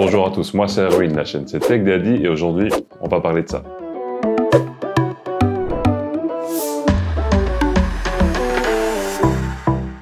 Bonjour à tous, moi c'est Erwin, la chaîne c'est Tech Daddy et aujourd'hui on va parler de ça.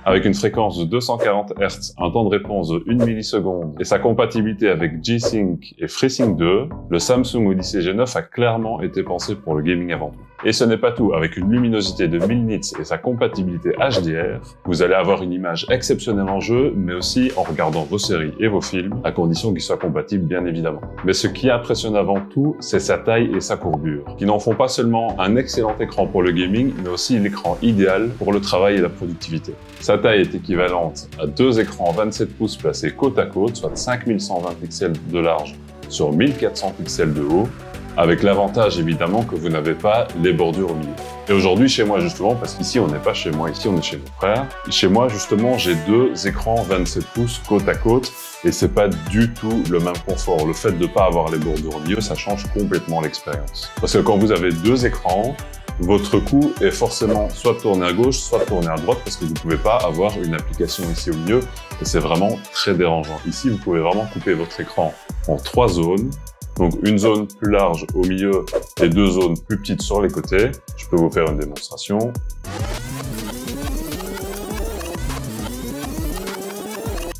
Avec une fréquence de 240 Hz, un temps de réponse de 1 milliseconde et sa compatibilité avec G-Sync et FreeSync 2, le Samsung Odyssey G9 a clairement été pensé pour le gaming avant tout. Et ce n'est pas tout, avec une luminosité de 1000 nits et sa compatibilité HDR, vous allez avoir une image exceptionnelle en jeu, mais aussi en regardant vos séries et vos films, à condition qu'ils soient compatibles bien évidemment. Mais ce qui impressionne avant tout, c'est sa taille et sa courbure, qui n'en font pas seulement un excellent écran pour le gaming, mais aussi l'écran idéal pour le travail et la productivité. Sa taille est équivalente à deux écrans 27 pouces placés côte à côte, soit 5120 pixels de large sur 1400 pixels de haut, avec l'avantage évidemment que vous n'avez pas les bordures au milieu. Et aujourd'hui chez moi justement, parce qu'ici on n'est pas chez moi, ici on est chez mon frère, chez moi justement j'ai deux écrans 27 pouces côte à côte et c'est pas du tout le même confort. Le fait de ne pas avoir les bordures au milieu, ça change complètement l'expérience. Parce que quand vous avez deux écrans, votre cou est forcément soit tourné à gauche, soit tourné à droite parce que vous ne pouvez pas avoir une application ici au milieu et c'est vraiment très dérangeant. Ici, vous pouvez vraiment couper votre écran en trois zones. Donc une zone plus large au milieu et deux zones plus petites sur les côtés. Je peux vous faire une démonstration.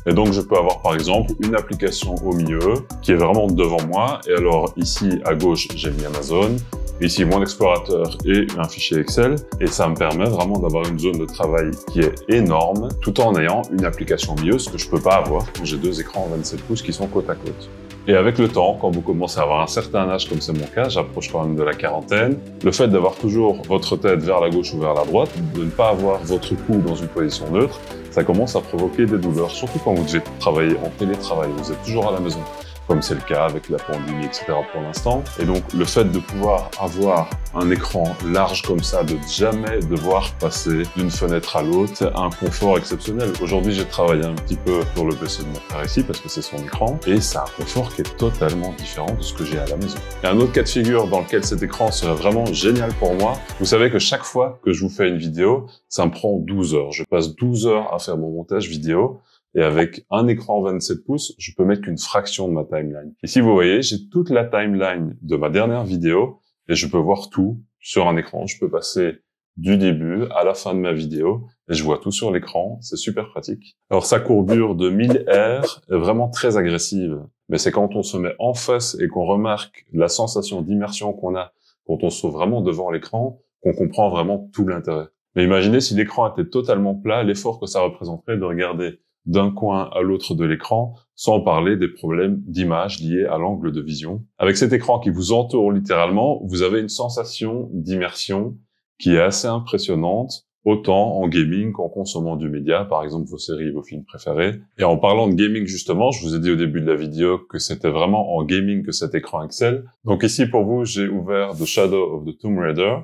Et donc je peux avoir par exemple une application au milieu qui est vraiment devant moi. Et alors ici à gauche, j'ai mis Amazon. Ici, mon explorateur et un fichier Excel. Et ça me permet vraiment d'avoir une zone de travail qui est énorme, tout en ayant une application au milieu, ce que je peux pas avoir quand j'ai deux écrans 27 pouces qui sont côte à côte. Et avec le temps, quand vous commencez à avoir un certain âge, comme c'est mon cas, j'approche quand même de la quarantaine, le fait d'avoir toujours votre tête vers la gauche ou vers la droite, de ne pas avoir votre cou dans une position neutre, ça commence à provoquer des douleurs, surtout quand vous devez travailler en télétravail, vous êtes toujours à la maison, comme c'est le cas avec la pandémie, etc. pour l'instant. Et donc, le fait de pouvoir avoir un écran large comme ça, de jamais devoir passer d'une fenêtre à l'autre, c'est un confort exceptionnel. Aujourd'hui, j'ai travaillé un petit peu sur le PC de mon frère ici, parce que c'est son écran, et c'est un confort qui est totalement différent de ce que j'ai à la maison. Et un autre cas de figure dans lequel cet écran serait vraiment génial pour moi, vous savez que chaque fois que je vous fais une vidéo, ça me prend 12 heures. Je passe 12 heures à faire mon montage vidéo, et avec un écran 27 pouces, je peux mettre qu'une fraction de ma timeline. Ici, vous voyez, j'ai toute la timeline de ma dernière vidéo et je peux voir tout sur un écran. Je peux passer du début à la fin de ma vidéo et je vois tout sur l'écran. C'est super pratique. Alors, sa courbure de 1000 R est vraiment très agressive. Mais c'est quand on se met en face et qu'on remarque la sensation d'immersion qu'on a quand on se trouve vraiment devant l'écran qu'on comprend vraiment tout l'intérêt. Mais imaginez si l'écran était totalement plat, l'effort que ça représenterait de regarder d'un coin à l'autre de l'écran, sans parler des problèmes d'image liés à l'angle de vision. Avec cet écran qui vous entoure littéralement, vous avez une sensation d'immersion qui est assez impressionnante, autant en gaming qu'en consommant du média, par exemple vos séries et vos films préférés. Et en parlant de gaming justement, je vous ai dit au début de la vidéo que c'était vraiment en gaming que cet écran excelle. Donc ici pour vous, j'ai ouvert The Shadow of the Tomb Raider,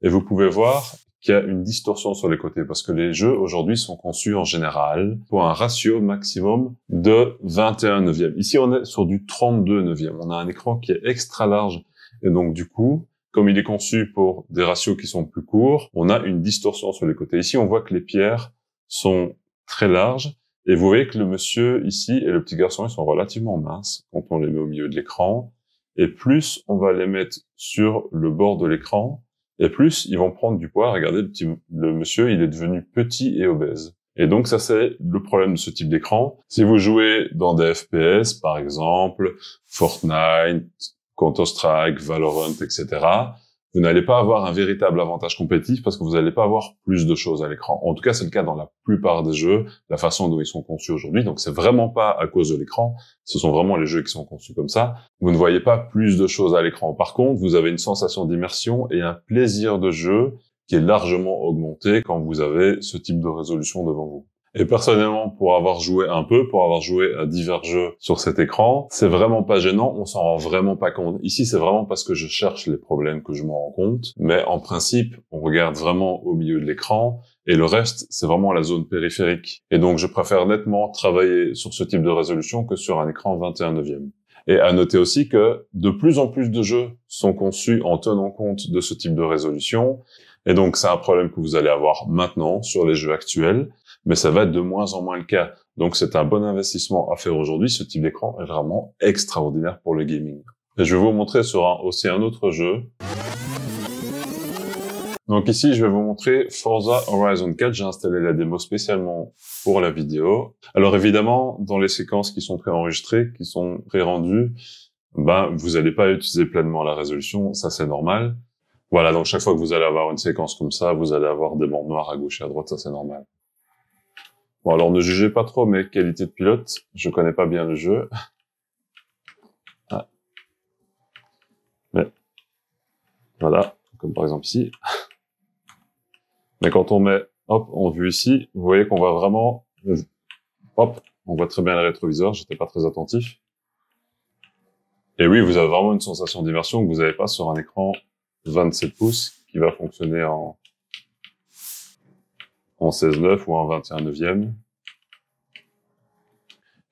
et vous pouvez voir qu'il y a une distorsion sur les côtés parce que les jeux aujourd'hui sont conçus en général pour un ratio maximum de 21 neuvième. Ici, on est sur du 32 neuvième. On a un écran qui est extra large et donc du coup, comme il est conçu pour des ratios qui sont plus courts, on a une distorsion sur les côtés. Ici, on voit que les pierres sont très larges et vous voyez que le monsieur ici et le petit garçon, ils sont relativement minces quand on les met au milieu de l'écran. Et plus on va les mettre sur le bord de l'écran, et plus, ils vont prendre du poids. Regardez, le monsieur, il est devenu petit et obèse. Et donc, ça, c'est le problème de ce type d'écran. Si vous jouez dans des FPS, par exemple, Fortnite, Counter-Strike, Valorant, etc., vous n'allez pas avoir un véritable avantage compétitif parce que vous n'allez pas avoir plus de choses à l'écran. En tout cas, c'est le cas dans la plupart des jeux, la façon dont ils sont conçus aujourd'hui. Donc, c'est vraiment pas à cause de l'écran. Ce sont vraiment les jeux qui sont conçus comme ça. Vous ne voyez pas plus de choses à l'écran. Par contre, vous avez une sensation d'immersion et un plaisir de jeu qui est largement augmenté quand vous avez ce type de résolution devant vous. Et personnellement, pour avoir joué à divers jeux sur cet écran, c'est vraiment pas gênant, on s'en rend vraiment pas compte. Ici, c'est vraiment parce que je cherche les problèmes que je m'en rends compte, mais en principe, on regarde vraiment au milieu de l'écran, et le reste, c'est vraiment la zone périphérique. Et donc, je préfère nettement travailler sur ce type de résolution que sur un écran 21 neuvième. Et à noter aussi que de plus en plus de jeux sont conçus en tenant compte de ce type de résolution, et donc c'est un problème que vous allez avoir maintenant sur les jeux actuels, mais ça va être de moins en moins le cas. Donc c'est un bon investissement à faire aujourd'hui. Ce type d'écran est vraiment extraordinaire pour le gaming. Et je vais vous montrer sur aussi un autre jeu. Donc ici, je vais vous montrer Forza Horizon 4. J'ai installé la démo spécialement pour la vidéo. Alors évidemment, dans les séquences qui sont préenregistrées, qui sont pré-rendues, vous n'allez pas utiliser pleinement la résolution, ça c'est normal. Voilà, donc chaque fois que vous allez avoir une séquence comme ça, vous allez avoir des bandes noires à gauche et à droite, ça c'est normal. Bon, alors ne jugez pas trop mes qualités de pilote, je connais pas bien le jeu. Ah. Mais, voilà, comme par exemple ici. Mais quand on met, hop, en vue ici, vous voyez qu'on voit vraiment, hop, on voit très bien le rétroviseur, j'étais pas très attentif. Et oui, vous avez vraiment une sensation d'immersion que vous n'avez pas sur un écran 27 pouces qui va fonctionner en 16:9 ou en 21/9.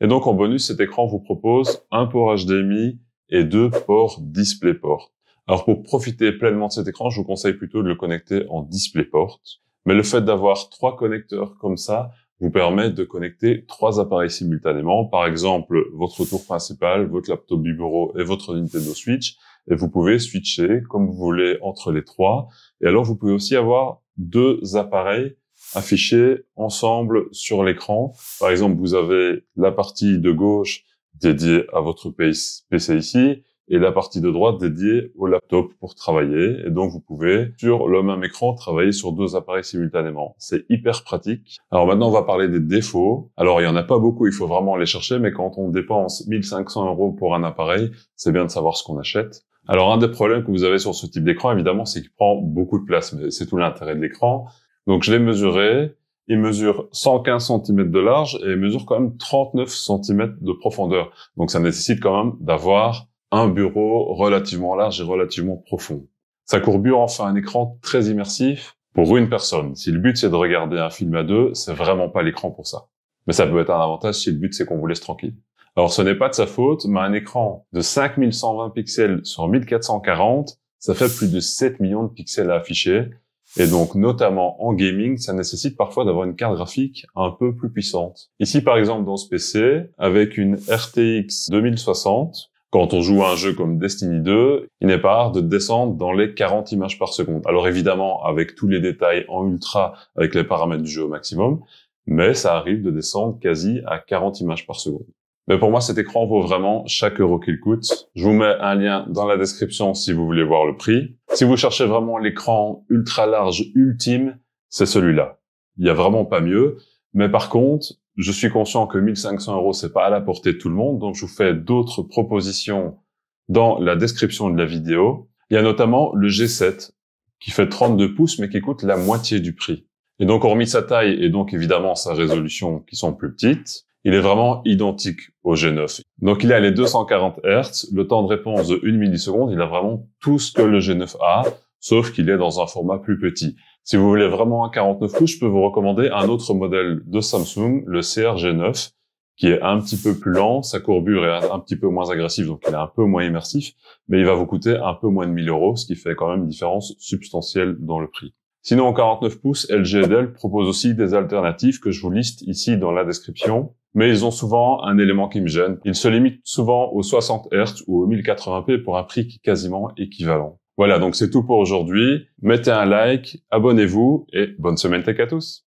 Et donc, en bonus, cet écran vous propose un port HDMI et 2 ports DisplayPort. Alors, pour profiter pleinement de cet écran, je vous conseille plutôt de le connecter en DisplayPort. Mais le fait d'avoir 3 connecteurs comme ça vous permet de connecter 3 appareils simultanément. Par exemple, votre tour principal, votre laptop du bureau et votre Nintendo Switch. Et vous pouvez switcher comme vous voulez entre les 3. Et alors, vous pouvez aussi avoir 2 appareils affichés ensemble sur l'écran. Par exemple, vous avez la partie de gauche dédiée à votre PC ici et la partie de droite dédiée au laptop pour travailler. Et donc, vous pouvez, sur le même écran, travailler sur 2 appareils simultanément. C'est hyper pratique. Alors maintenant, on va parler des défauts. Alors, il y en a pas beaucoup, il faut vraiment les chercher, mais quand on dépense 1500 € pour un appareil, c'est bien de savoir ce qu'on achète. Alors, un des problèmes que vous avez sur ce type d'écran, évidemment, c'est qu'il prend beaucoup de place, mais c'est tout l'intérêt de l'écran. Donc, je l'ai mesuré. Il mesure 115 cm de large et il mesure quand même 39 cm de profondeur. Donc, ça nécessite quand même d'avoir un bureau relativement large et relativement profond. Sa courbure en fait un écran très immersif pour une personne. Si le but c'est de regarder un film à 2, c'est vraiment pas l'écran pour ça. Mais ça peut être un avantage si le but c'est qu'on vous laisse tranquille. Alors ce n'est pas de sa faute, mais un écran de 5120 pixels sur 1440, ça fait plus de 7 millions de pixels à afficher. Et donc, notamment en gaming, ça nécessite parfois d'avoir une carte graphique un peu plus puissante. Ici, par exemple, dans ce PC, avec une RTX 2060, quand on joue à un jeu comme Destiny 2, il n'est pas rare de descendre dans les 40 images par seconde. Alors évidemment, avec tous les détails en ultra, avec les paramètres du jeu au maximum, mais ça arrive de descendre quasi à 40 images par seconde. Mais pour moi, cet écran vaut vraiment chaque euro qu'il coûte. Je vous mets un lien dans la description si vous voulez voir le prix. Si vous cherchez vraiment l'écran ultra large ultime, c'est celui-là. Il y a vraiment pas mieux. Mais par contre, je suis conscient que 1500 €, c'est pas à la portée de tout le monde. Donc, je vous fais d'autres propositions dans la description de la vidéo. Il y a notamment le G7 qui fait 32 pouces, mais qui coûte la moitié du prix. Et donc, hormis sa taille et donc évidemment sa résolution qui sont plus petites, il est vraiment identique au G9. Donc, il a les 240 Hz, le temps de réponse de 1 milliseconde. Il a vraiment tout ce que le G9 a, sauf qu'il est dans un format plus petit. Si vous voulez vraiment un 49 pouces, je peux vous recommander un autre modèle de Samsung, le CRG9, qui est un petit peu plus lent. Sa courbure est un petit peu moins agressive, donc il est un peu moins immersif, mais il va vous coûter un peu moins de 1000 €, ce qui fait quand même une différence substantielle dans le prix. Sinon, en 49 pouces, LG et Dell proposent aussi des alternatives que je vous liste ici dans la description. Mais ils ont souvent un élément qui me gêne. Ils se limitent souvent aux 60 Hz ou aux 1080p pour un prix qui est quasiment équivalent. Voilà, donc c'est tout pour aujourd'hui. Mettez un like, abonnez-vous et bonne semaine tech à tous.